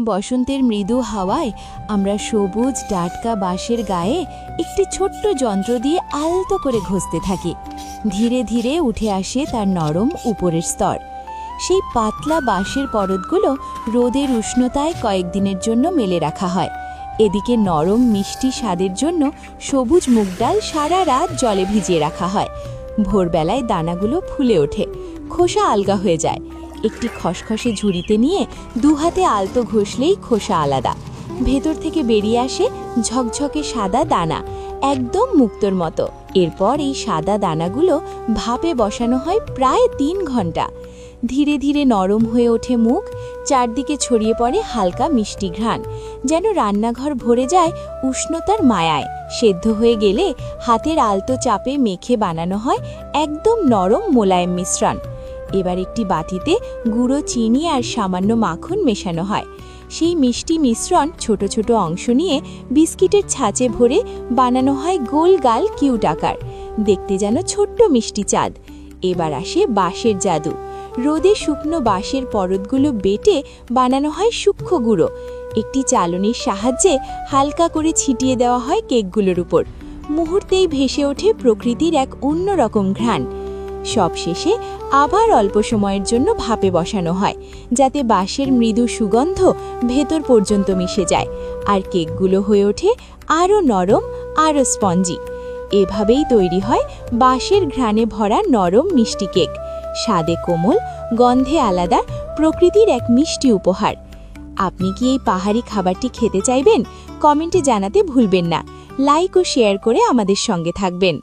বসন্তের মৃদু হাওয়ায় আমরা সবুজ টাটকা বাঁশের গায়ে একটি ছোট্ট যন্ত্র দিয়ে আলতো করে ঘষতে থাকি। ধীরে ধীরে উঠে আসে তার নরম উপরের স্তর। সেই পাতলা বাঁশের পরতগুলো রোদের উষ্ণতায় কয়েকদিনের জন্য মেলে রাখা হয়। এদিকে নরম মিষ্টি স্বাদের জন্য সবুজ মুগ ডাল সারা রাত জলে ভিজিয়ে রাখা হয়। ভোরবেলায় দানাগুলো ফুলে ওঠে, খোসা আলগা হয়ে যায়। একটি খসখসে ঝুড়িতে নিয়ে দুহাতে আলতো ঘষলেই খোসা আলাদা। ভেতর থেকে বেরিয়ে আসে ঝকঝকে সাদা দানা, একদম মুক্তোর মতো। এরপর এই সাদা দানাগুলো ভাপে বসানো হয় প্রায় 3 ঘন্টা। ধীরে ধীরে নরম হয়ে ওঠে মুখ, চারদিকে ছড়িয়ে পড়ে হালকা মিষ্টি ঘ্রাণ, যেন রান্নাঘর ভরে যায় উষ্ণতার মায়ায়। সেদ্ধ হয়ে গেলে হাতের আলতো চাপে মেখে বানানো হয় একদম নরম মোলায়েম মিশ্রণ। এবার একটি বাটিতে গুঁড়ো চিনি আর সামান্য মাখন মেশানো হয়। সেই মিষ্টি মিশ্রণ ছোট ছোট অংশ নিয়ে বিস্কিটের ছাঁচে ভরে বানানো হয় গোল গাল কিউট আকার, দেখতে যেন ছোট্ট মিষ্টি চাঁদ। এবার আসে বাঁশের জাদু। রোদে শুকনো বাঁশের পরতগুলো বেটে বানানো হয় সূক্ষ্ম গুঁড়ো। একটি চালনির সাহায্যে হালকা করে ছিটিয়ে দেওয়া হয় কেকগুলোর উপর। মুহূর্তেই ভেসে ওঠে প্রকৃতির এক অন্যরকম ঘ্রাণ। সবশেষে আবার অল্প সময়ের জন্য ভাপে বসানো হয়, যাতে বাঁশের মৃদু সুগন্ধ ভেতর পর্যন্ত মিশে যায় আর কেকগুলো হয়ে ওঠে আরও নরম, আরও স্পঞ্জি। এভাবেই তৈরি হয় বাঁশের ঘ্রাণে ভরা নরম মিষ্টি কেক, স্বাদে কোমল, গন্ধে আলাদা, প্রকৃতির এক মিষ্টি উপহার। আপনি কি এই পাহাড়ি খাবারটি খেতে চাইবেন? কমেন্টে জানাতে ভুলবেন না। লাইক ও শেয়ার করে আমাদের সঙ্গে থাকবেন।